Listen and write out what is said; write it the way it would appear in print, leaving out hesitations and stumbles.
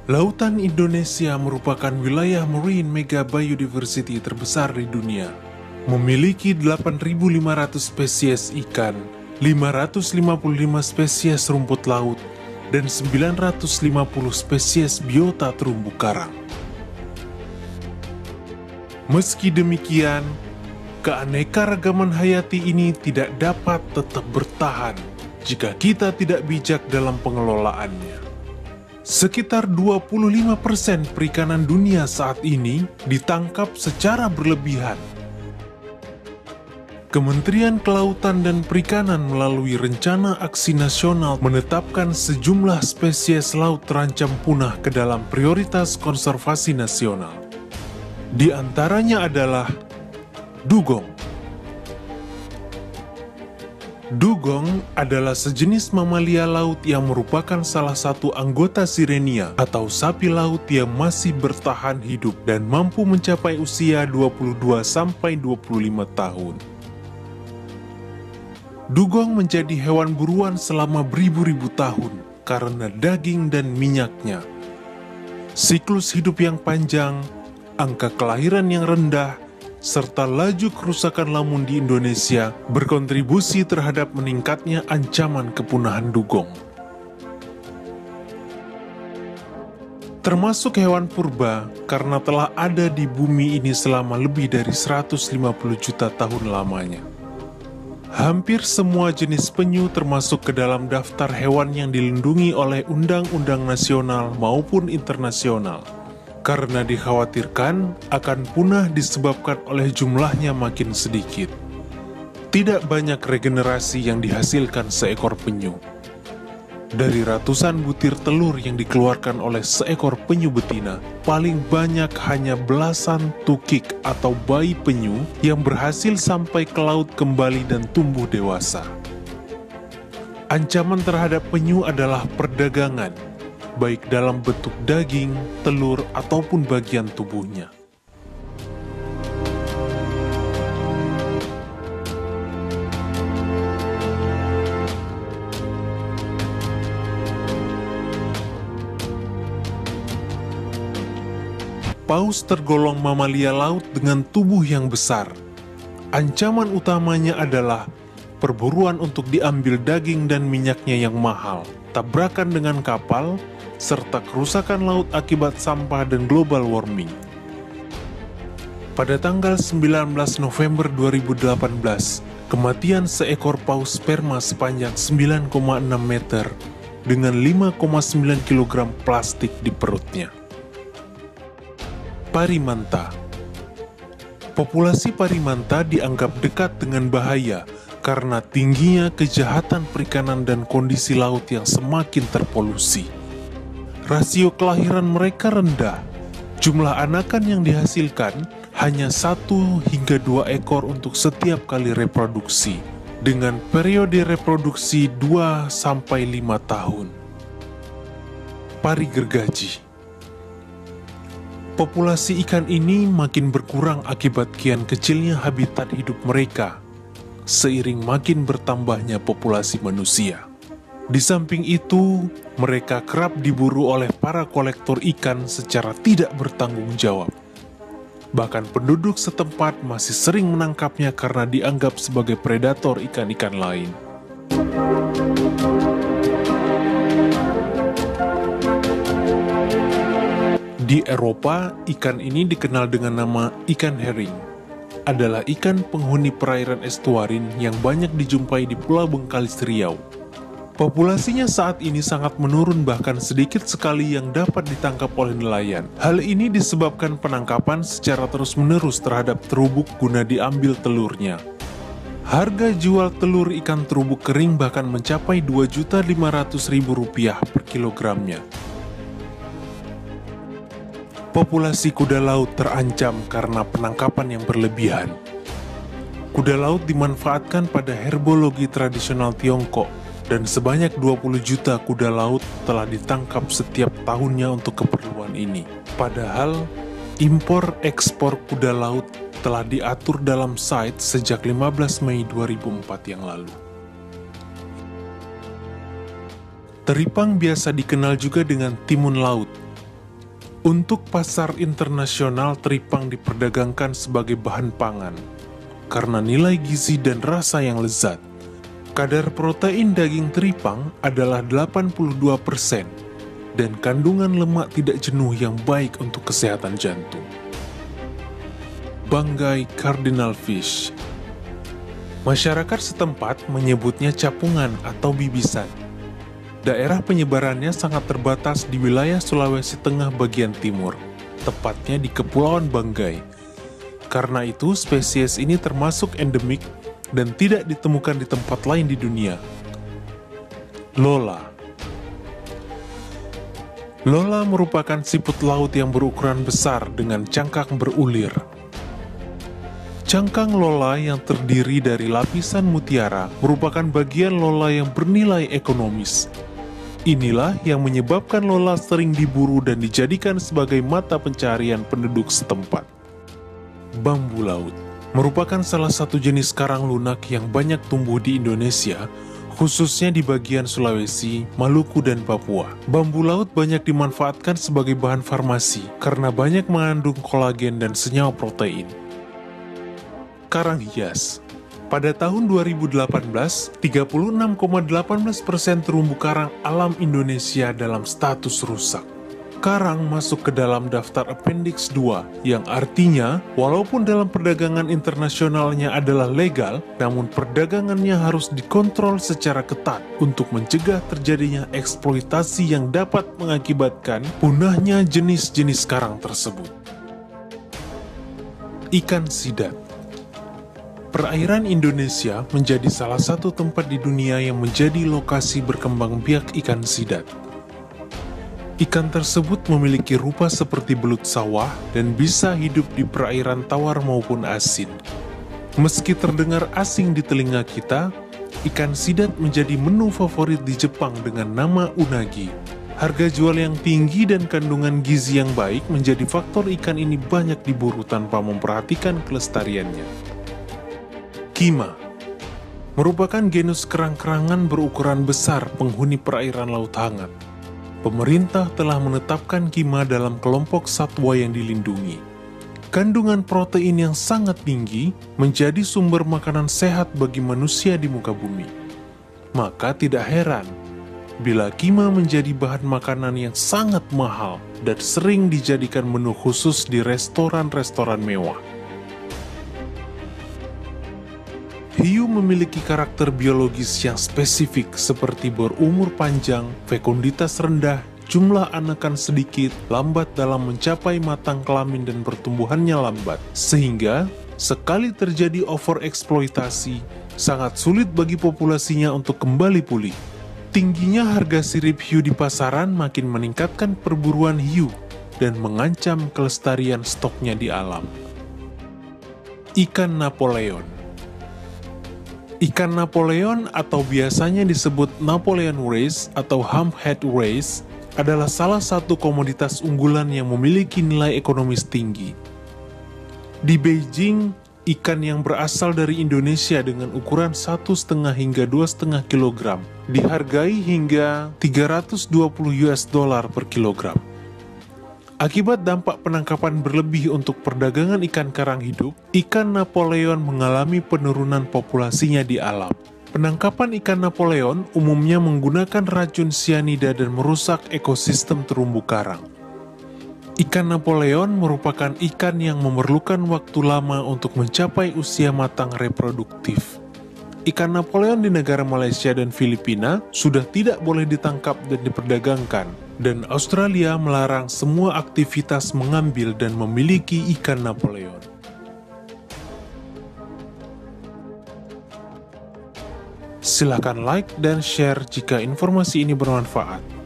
Lautan Indonesia merupakan wilayah marine mega biodiversity terbesar di dunia. Memiliki 8.500 spesies ikan, 555 spesies rumput laut, dan 950 spesies biota terumbu karang. Meski demikian, keanekaragaman hayati ini tidak dapat tetap bertahan jika kita tidak bijak dalam pengelolaannya. Sekitar 25% perikanan dunia saat ini ditangkap secara berlebihan. Kementerian Kelautan dan Perikanan melalui Rencana Aksi Nasional menetapkan sejumlah spesies laut terancam punah ke dalam prioritas konservasi nasional. Di antaranya adalah dugong. Dugong adalah sejenis mamalia laut yang merupakan salah satu anggota Sirenia atau sapi laut yang masih bertahan hidup dan mampu mencapai usia 22-25 tahun. Dugong menjadi hewan buruan selama beribu-ribu tahun karena daging dan minyaknya. Siklus hidup yang panjang, angka kelahiran yang rendah, serta laju kerusakan lamun di Indonesia berkontribusi terhadap meningkatnya ancaman kepunahan dugong. Termasuk hewan purba karena telah ada di bumi ini selama lebih dari 150 juta tahun lamanya. Hampir semua jenis penyu termasuk ke dalam daftar hewan yang dilindungi oleh undang-undang nasional maupun internasional, karena dikhawatirkan akan punah disebabkan oleh jumlahnya makin sedikit. Tidak banyak regenerasi yang dihasilkan seekor penyu. Dari ratusan butir telur yang dikeluarkan oleh seekor penyu betina, paling banyak hanya belasan tukik atau bayi penyu yang berhasil sampai ke laut kembali dan tumbuh dewasa. Ancaman terhadap penyu adalah perdagangan, baik dalam bentuk daging, telur, ataupun bagian tubuhnya. Paus tergolong mamalia laut dengan tubuh yang besar. Ancaman utamanya adalah perburuan untuk diambil daging dan minyaknya yang mahal, tabrakan dengan kapal, serta kerusakan laut akibat sampah dan global warming. Pada tanggal 19 November 2018, kematian seekor paus sperma sepanjang 9,6 meter dengan 5,9 kg plastik di perutnya. Parimanta. Populasi parimanta dianggap dekat dengan bahaya karena tingginya kejahatan perikanan dan kondisi laut yang semakin terpolusi. Rasio kelahiran mereka rendah. Jumlah anakan yang dihasilkan hanya 1 hingga 2 ekor untuk setiap kali reproduksi, dengan periode reproduksi 2-5 tahun. Pari gergaji. Populasi ikan ini makin berkurang akibat kian kecilnya habitat hidup mereka, seiring makin bertambahnya populasi manusia. Di samping itu, mereka kerap diburu oleh para kolektor ikan secara tidak bertanggung jawab. Bahkan penduduk setempat masih sering menangkapnya karena dianggap sebagai predator ikan-ikan lain. Di Eropa, ikan ini dikenal dengan nama ikan herring. Adalah ikan penghuni perairan estuarin yang banyak dijumpai di Pulau Bengkalis Riau. Populasinya saat ini sangat menurun, bahkan sedikit sekali yang dapat ditangkap oleh nelayan. Hal ini disebabkan penangkapan secara terus-menerus terhadap terubuk guna diambil telurnya. Harga jual telur ikan terubuk kering bahkan mencapai Rp2.500.000 per kilogramnya. Populasi kuda laut terancam karena penangkapan yang berlebihan. Kuda laut dimanfaatkan pada herbologi tradisional Tiongkok, dan sebanyak 20 juta kuda laut telah ditangkap setiap tahunnya untuk keperluan ini. Padahal, impor-ekspor kuda laut telah diatur dalam CITES sejak 15 Mei 2004 yang lalu. Teripang biasa dikenal juga dengan timun laut. Untuk pasar internasional, teripang diperdagangkan sebagai bahan pangan karena nilai gizi dan rasa yang lezat. Kadar protein daging teripang adalah 82% dan kandungan lemak tidak jenuh yang baik untuk kesehatan jantung. Banggai cardinal fish. Masyarakat setempat menyebutnya capungan atau bibisan. Daerah penyebarannya sangat terbatas di wilayah Sulawesi Tengah bagian timur, tepatnya di Kepulauan Banggai. Karena itu, spesies ini termasuk endemik dan tidak ditemukan di tempat lain di dunia. Lola. Lola merupakan siput laut yang berukuran besar dengan cangkang berulir. Cangkang Lola yang terdiri dari lapisan mutiara merupakan bagian Lola yang bernilai ekonomis. Inilah yang menyebabkan Lola sering diburu dan dijadikan sebagai mata pencarian penduduk setempat. Bambu laut merupakan salah satu jenis karang lunak yang banyak tumbuh di Indonesia, khususnya di bagian Sulawesi, Maluku, dan Papua. Bambu laut banyak dimanfaatkan sebagai bahan farmasi karena banyak mengandung kolagen dan senyawa protein. Karang hias. Pada tahun 2018, 36,18% terumbu karang alam Indonesia dalam status rusak. Karang masuk ke dalam daftar Appendix 2, yang artinya walaupun dalam perdagangan internasionalnya adalah legal, namun perdagangannya harus dikontrol secara ketat untuk mencegah terjadinya eksploitasi yang dapat mengakibatkan punahnya jenis-jenis karang tersebut. Ikan sidat. Perairan Indonesia menjadi salah satu tempat di dunia yang menjadi lokasi berkembang biak ikan sidat. Ikan tersebut memiliki rupa seperti belut sawah dan bisa hidup di perairan tawar maupun asin. Meski terdengar asing di telinga kita, ikan sidat menjadi menu favorit di Jepang dengan nama unagi. Harga jual yang tinggi dan kandungan gizi yang baik menjadi faktor ikan ini banyak diburu tanpa memperhatikan kelestariannya. Kima merupakan genus kerang-kerangan berukuran besar penghuni perairan laut hangat. Pemerintah telah menetapkan kima dalam kelompok satwa yang dilindungi. Kandungan protein yang sangat tinggi menjadi sumber makanan sehat bagi manusia di muka bumi. Maka tidak heran bila kima menjadi bahan makanan yang sangat mahal dan sering dijadikan menu khusus di restoran-restoran mewah. Hiu memiliki karakter biologis yang spesifik seperti berumur panjang, fekunditas rendah, jumlah anakan sedikit, lambat dalam mencapai matang kelamin dan pertumbuhannya lambat. Sehingga, sekali terjadi overeksploitasi, sangat sulit bagi populasinya untuk kembali pulih. Tingginya harga sirip hiu di pasaran makin meningkatkan perburuan hiu dan mengancam kelestarian stoknya di alam. Ikan Napoleon. Ikan Napoleon atau biasanya disebut Napoleon race atau Humphead race adalah salah satu komoditas unggulan yang memiliki nilai ekonomis tinggi. Di Beijing, ikan yang berasal dari Indonesia dengan ukuran 1,5 hingga 2,5 kg dihargai hingga $320 per kilogram. Akibat dampak penangkapan berlebih untuk perdagangan ikan karang hidup, ikan Napoleon mengalami penurunan populasinya di alam. Penangkapan ikan Napoleon umumnya menggunakan racun sianida dan merusak ekosistem terumbu karang. Ikan Napoleon merupakan ikan yang memerlukan waktu lama untuk mencapai usia matang reproduktif. Ikan Napoleon di negara Malaysia dan Filipina sudah tidak boleh ditangkap dan diperdagangkan, dan Australia melarang semua aktivitas mengambil dan memiliki ikan Napoleon. Silakan like dan share jika informasi ini bermanfaat.